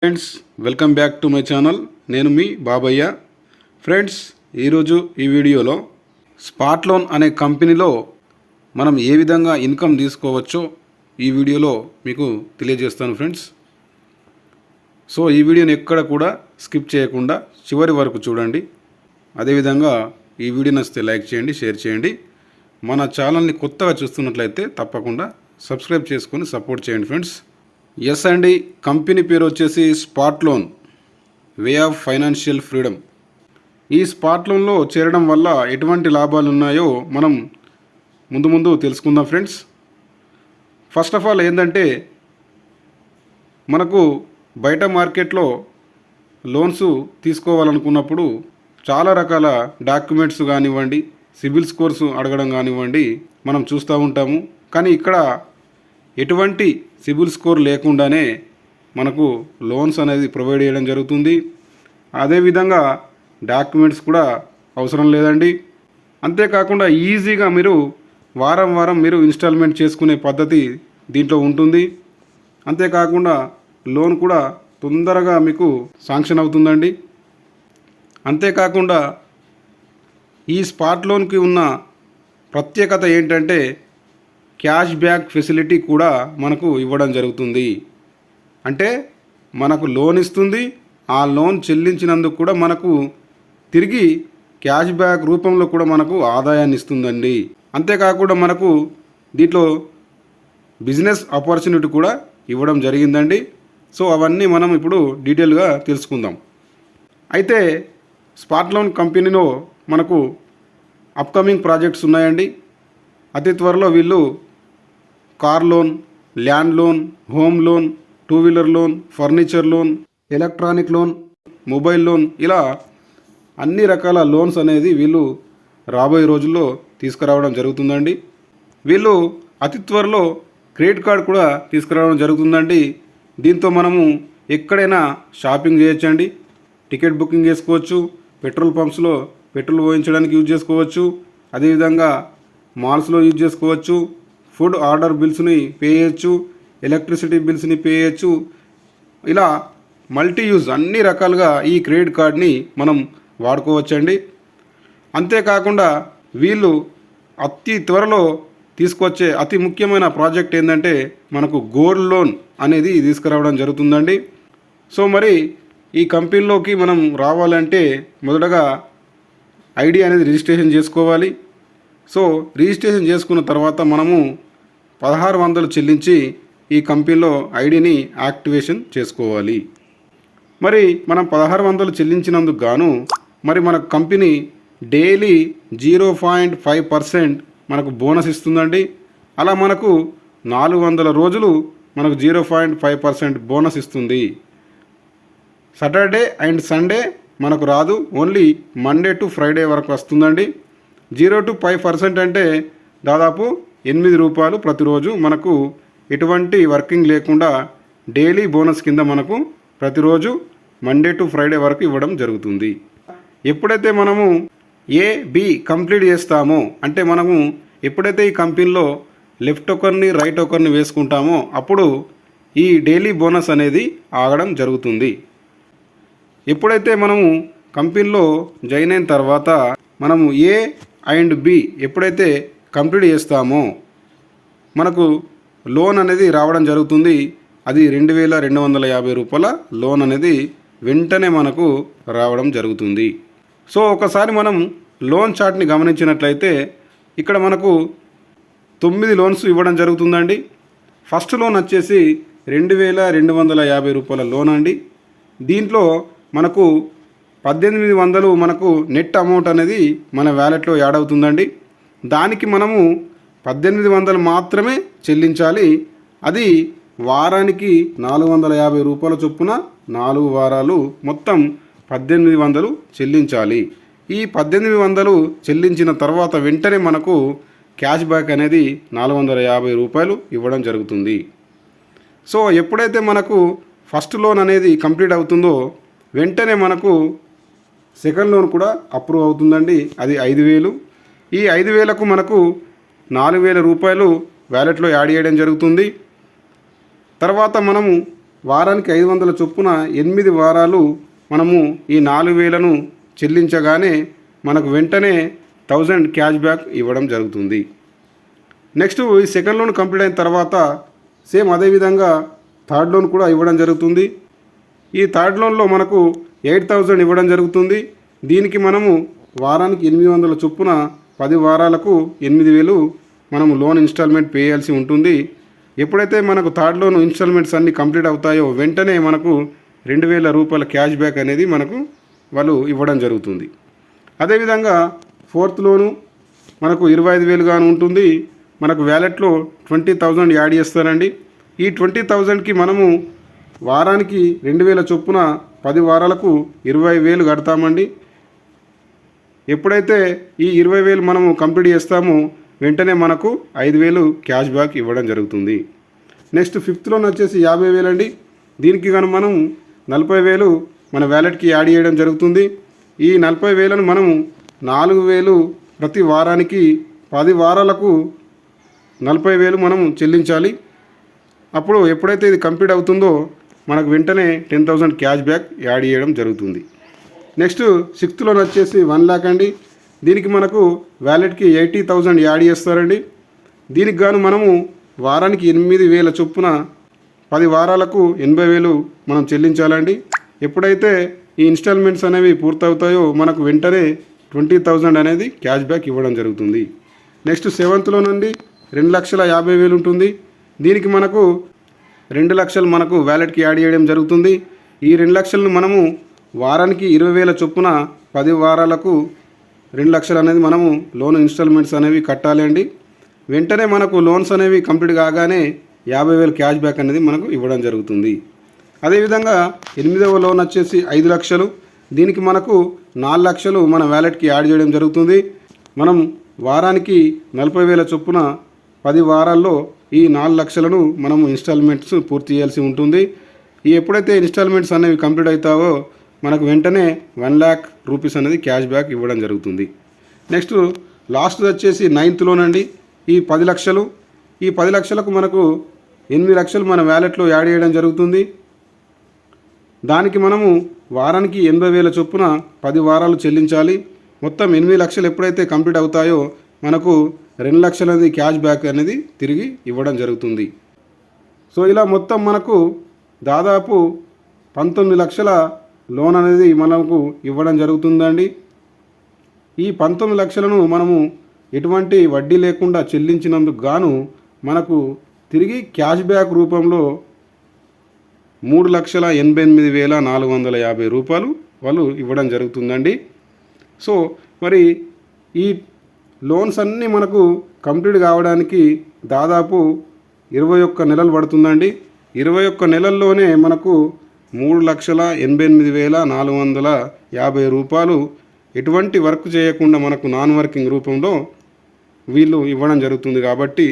Friends, welcome back to my channel. నేను మీ బాబయ్య. Friends, ఈరోజు ఈ వీడియోలో స్పాట్ లోన్ అనే కంపెనీలో మనం ఏ విధంగా ఇన్కమ్ తీసుకోవచ్చో ఈ వీడియోలో మీకు తెలియజేస్తాను ఫ్రెండ్స్. సో ఈ వీడియోని ఎక్కడ కూడా స్కిప్ చేయకుండా చివరి వరకు చూడండి. అదేవిధంగా ఈ వీడియో నచ్చితే లైక్ చేయండి, షేర్ చేయండి. మన ఛానల్ని కొత్తగా చూస్తున్నట్లయితే తప్పకుండా సబ్స్క్రైబ్ చేసుకొని సపోర్ట్ చేయండి ఫ్రెండ్స్. ఎస్ అండి, కంపెనీ పేరు వచ్చేసి spot loan, way of financial freedom. ఈ స్పాట్ లోన్లో చేరడం వల్ల ఎటువంటి లాభాలు ఉన్నాయో మనం ముందు తెలుసుకుందాం ఫ్రెండ్స్. ఫస్ట్ ఆఫ్ ఆల్ ఏంటంటే, మనకు బయట మార్కెట్లో లోన్స్ తీసుకోవాలనుకున్నప్పుడు చాలా రకాల డాక్యుమెంట్స్ కానివ్వండి, సిబిల్ స్కోర్స్ అడగడం కానివ్వండి మనం చూస్తూ ఉంటాము. కానీ ఇక్కడ ఎటువంటి సిబిల్ స్కోర్ లేకుండానే మనకు లోన్స్ అనేది ప్రొవైడ్ చేయడం జరుగుతుంది. అదేవిధంగా డాక్యుమెంట్స్ కూడా అవసరం లేదండి. అంతేకాకుండా ఈజీగా మీరు వారం మీరు ఇన్స్టాల్మెంట్ చేసుకునే పద్ధతి దీంట్లో ఉంటుంది. అంతేకాకుండా లోన్ కూడా తొందరగా మీకు శాంక్షన్ అవుతుందండి. అంతేకాకుండా ఈ స్పాట్ లోన్కి ఉన్న ప్రత్యేకత ఏంటంటే, క్యాష్ బ్యాక్ ఫెసిలిటీ కూడా మనకు ఇవ్వడం జరుగుతుంది. అంటే మనకు లోన్ ఇస్తుంది, ఆ లోన్ చెల్లించినందుకు కూడా మనకు తిరిగి క్యాష్ బ్యాక్ రూపంలో కూడా మనకు ఆదాయాన్ని ఇస్తుందండి. అంతేకాకుండా మనకు దీంట్లో బిజినెస్ ఆపర్చునిటీ కూడా ఇవ్వడం జరిగిందండి. సో అవన్నీ మనం ఇప్పుడు డీటెయిల్గా తెలుసుకుందాం. అయితే స్పాట్ లోన్ కంపెనీలో మనకు అప్కమింగ్ ప్రాజెక్ట్స్ ఉన్నాయండి. అతి త్వరలో వీళ్ళు car loan, land loan, home loan, two wheeler loan, furniture loan, electronic loan, mobile loan, ఇలా అన్ని రకాల లోన్స్ అనేది వీళ్ళు రాబోయే రోజుల్లో తీసుకురావడం జరుగుతుందండి. వీళ్ళు అతి త్వరలో క్రెడిట్ కార్డ్ కూడా తీసుకురావడం జరుగుతుందండి. దీంతో మనము ఎక్కడైనా షాపింగ్ చేయొచ్చండి. టికెట్ బుకింగ్ చేసుకోవచ్చు, పెట్రోల్ పంప్స్లో పెట్రోల్ పోయించడానికి యూజ్ చేసుకోవచ్చు, అదేవిధంగా మాల్స్లో యూజ్ చేసుకోవచ్చు, ఫుడ్ ఆర్డర్ బిల్స్ని పే చేయొచ్చు, ఎలక్ట్రిసిటీ బిల్స్ని పే చేయొచ్చు. ఇలా మల్టీ యూజ్ అన్ని రకాలుగా ఈ క్రెడిట్ కార్డ్ని మనం వాడుకోవచ్చండి. అంతేకాకుండా వీళ్ళు అతి త్వరలో తీసుకొచ్చే అతి ముఖ్యమైన ప్రాజెక్ట్ ఏంటంటే, మనకు గోల్డ్ లోన్ అనేది తీసుకురావడం జరుగుతుందండి. సో మరి ఈ కంపెనీలోకి మనం రావాలంటే మొదటగా ఐడి అనేది రిజిస్ట్రేషన్ చేసుకోవాలి. సో రిజిస్ట్రేషన్ చేసుకున్న తర్వాత మనము 1600 చెల్లించి ఈ కంపెనీలో ఐడిని యాక్టివేషన్ చేసుకోవాలి. మరి మనం 1600 చెల్లించినందుకు గాను మరి మన కంపెనీ డైలీ 0.5% మనకు బోనస్ ఇస్తుందండి. అలా మనకు 400 రోజులు మనకు 0.5% బోనస్ ఇస్తుంది. సాటర్డే అండ్ సండే మనకు రాదు, ఓన్లీ మండే టు ఫ్రైడే వరకు వస్తుందండి. 0 to 5% అంటే దాదాపు ₹8 ప్రతిరోజు మనకు ఎటువంటి వర్కింగ్ లేకుండా డైలీ బోనస్ కింద మనకు ప్రతిరోజు మండే టు ఫ్రైడే వరకు ఇవ్వడం జరుగుతుంది. ఎప్పుడైతే మనము A-B కంప్లీట్ చేస్తామో, అంటే మనము ఎప్పుడైతే ఈ కంపెనీలో లెఫ్ట్ ఒకరిని రైట్ ఒకరిని వేసుకుంటామో అప్పుడు ఈ డైలీ బోనస్ అనేది ఆగడం జరుగుతుంది. ఎప్పుడైతే మనము కంపెనీలో జాయిన్ అయిన తర్వాత మనము A అండ్ B ఎప్పుడైతే కంప్లీట్ చేస్తామో మనకు లోన్ అనేది రావడం జరుగుతుంది. అది ₹2250 లోన్ అనేది వెంటనే మనకు రావడం జరుగుతుంది. సో ఒకసారి మనం లోన్ చార్ట్ని గమనించినట్లయితే ఇక్కడ మనకు 9 లోన్స్ ఇవ్వడం జరుగుతుందండి. ఫస్ట్ లోన్ వచ్చేసి ₹2250 లోన్ అండి. దీంట్లో మనకు 1800 మనకు నెట్ అమౌంట్ అనేది మన వ్యాలెట్లో యాడ్ అవుతుందండి. దానికి మనము 1800 మాత్రమే చెల్లించాలి. అది వారానికి ₹450 చొప్పున 4 వారాలు మొత్తం 1800 చెల్లించాలి. ఈ 1800 చెల్లించిన తర్వాత వెంటనే మనకు క్యాష్ బ్యాక్ అనేది ₹450 ఇవ్వడం జరుగుతుంది. సో ఎప్పుడైతే మనకు ఫస్ట్ లోన్ అనేది కంప్లీట్ అవుతుందో వెంటనే మనకు సెకండ్ లోన్ కూడా అప్రూవ్ అవుతుందండి. అది 5000. ఈ 5000కు మనకు ₹4000 వ్యాలెట్లో యాడ్ చేయడం జరుగుతుంది. తర్వాత మనము వారానికి 500 చొప్పున 8 వారాలు మనము ఈ 4000ను చెల్లించగానే మనకు వెంటనే 1000 క్యాష్ బ్యాక్ ఇవ్వడం జరుగుతుంది. నెక్స్ట్ ఈ సెకండ్ లోన్ కంప్లీట్ అయిన తర్వాత సేమ్ అదేవిధంగా థర్డ్ లోన్ కూడా ఇవ్వడం జరుగుతుంది. ఈ థర్డ్ లోన్లో మనకు 8000 ఇవ్వడం జరుగుతుంది. దీనికి మనము వారానికి 800 చొప్పున 10 వారాలకు 8000 మనము లోన్ ఇన్స్టాల్మెంట్ పే చేయాల్సి ఉంటుంది. ఎప్పుడైతే మనకు థర్డ్ లోన్ ఇన్స్టాల్మెంట్స్ అన్నీ కంప్లీట్ అవుతాయో వెంటనే మనకు 2000 రూపాయల క్యాష్ బ్యాక్ అనేది మనకు వాళ్ళు ఇవ్వడం జరుగుతుంది. అదేవిధంగా ఫోర్త్ లోను మనకు 25,000 గాను ఉంటుంది. మనకు వ్యాలెట్లో 20,000 యాడ్ చేస్తారండి. ఈ 20,000కి మనము వారానికి 2000 చొప్పున 10 వారాలకు 20,000 కడతామండి. ఎప్పుడైతే ఈ 20,000 మనము కంప్లీట్ చేస్తామో వెంటనే మనకు 5,000 క్యాష్ బ్యాక్ ఇవ్వడం జరుగుతుంది. నెక్స్ట్ ఫిఫ్త్ లోన్ వచ్చేసి 50,000 అండి. దీనికి కనుక మనం 40,000 మన వ్యాలెట్కి యాడ్ చేయడం జరుగుతుంది. ఈ 40,000ను మనము 4,000 ప్రతి వారానికి 10 వారాలకు 40,000 మనం చెల్లించాలి. అప్పుడు ఎప్పుడైతే ఇది కంప్లీట్ అవుతుందో మనకు వెంటనే 10,000 క్యాష్ బ్యాక్ యాడ్ చేయడం జరుగుతుంది. నెక్స్ట్ సిక్స్త్ లోన్ వచ్చేసి 1 lakh అండి. దీనికి మనకు వ్యాలెట్కి 80,000 యాడ్ చేస్తారండి. దీనికి గాను మనము వారానికి 8,000 చొప్పున 10 వారాలకు 80,000 మనం చెల్లించాలండి. ఎప్పుడైతే ఈ ఇన్స్టాల్మెంట్స్ అనేవి పూర్తవుతాయో మనకు వెంటనే 20,000 అనేది క్యాష్ బ్యాక్ ఇవ్వడం జరుగుతుంది. నెక్స్ట్ సెవెంత్లో నుండి 2,50,000 ఉంటుంది. దీనికి మనకు 2 లక్షలు మనకు వ్యాలెట్కి యాడ్ చేయడం జరుగుతుంది. ఈ 2 లక్షలను మనము వారానికి 20,000 చొప్పున 10 వారాలకు 2 లక్షలు అనేది మనము లోన్ ఇన్స్టాల్మెంట్స్ అనేవి కట్టాలి అండి. వెంటనే మనకు లోన్స్ అనేవి కంప్లీట్ కాగానే 50,000 క్యాష్ బ్యాక్ అనేది మనకు ఇవ్వడం జరుగుతుంది. అదేవిధంగా 8వ లోన్ వచ్చేసి 5 లక్షలు. దీనికి మనకు 4 లక్షలు మన వ్యాలెట్కి యాడ్ చేయడం జరుగుతుంది. మనం వారానికి 40,000 చొప్పున 10 వారాల్లో ఈ 4 లక్షలను మనము ఇన్స్టాల్మెంట్స్ పూర్తి చేయాల్సి ఉంటుంది. ఈ ఎప్పుడైతే ఇన్స్టాల్మెంట్స్ అనేవి కంప్లీట్ అవుతావో మనకు వెంటనే 1 lakh రూపీస్ అనేది క్యాష్ బ్యాక్ ఇవ్వడం జరుగుతుంది. నెక్స్ట్ లాస్ట్ వచ్చేసి 9th లోన్ అండి. ఈ 10 లక్షలు. ఈ 10 లక్షలకు మనకు 8 లక్షలు మన వ్యాలెట్లో యాడ్ చేయడం జరుగుతుంది. దానికి మనము వారానికి 80,000 చొప్పున 10 వారాలు చెల్లించాలి. మొత్తం 8 లక్షలు ఎప్పుడైతే కంప్లీట్ అవుతాయో మనకు 2 లక్షలు అనేది క్యాష్ బ్యాక్ అనేది తిరిగి ఇవ్వడం జరుగుతుంది. సో ఇలా మొత్తం మనకు దాదాపు 19 లక్షల లోన్ అనేది మనకు ఇవ్వడం జరుగుతుందండి. ఈ 19 లక్షలను మనము ఎటువంటి వడ్డీ లేకుండా చెల్లించినందుకు గాను మనకు తిరిగి క్యాష్ బ్యాక్ రూపంలో 3,88,450 రూపాయలు వాళ్ళు ఇవ్వడం జరుగుతుందండి. సో మరి ఈ లోన్స్ అన్నీ మనకు కంప్లీట్ కావడానికి దాదాపు 21 నెలలు పడుతుందండి. 21 నెలల్లోనే మనకు 3,88,450 రూపాయలు ఎటువంటి వర్క్ చేయకుండా మనకు నాన్ వర్కింగ్ రూపంలో వీళ్ళు ఇవ్వడం జరుగుతుంది. కాబట్టి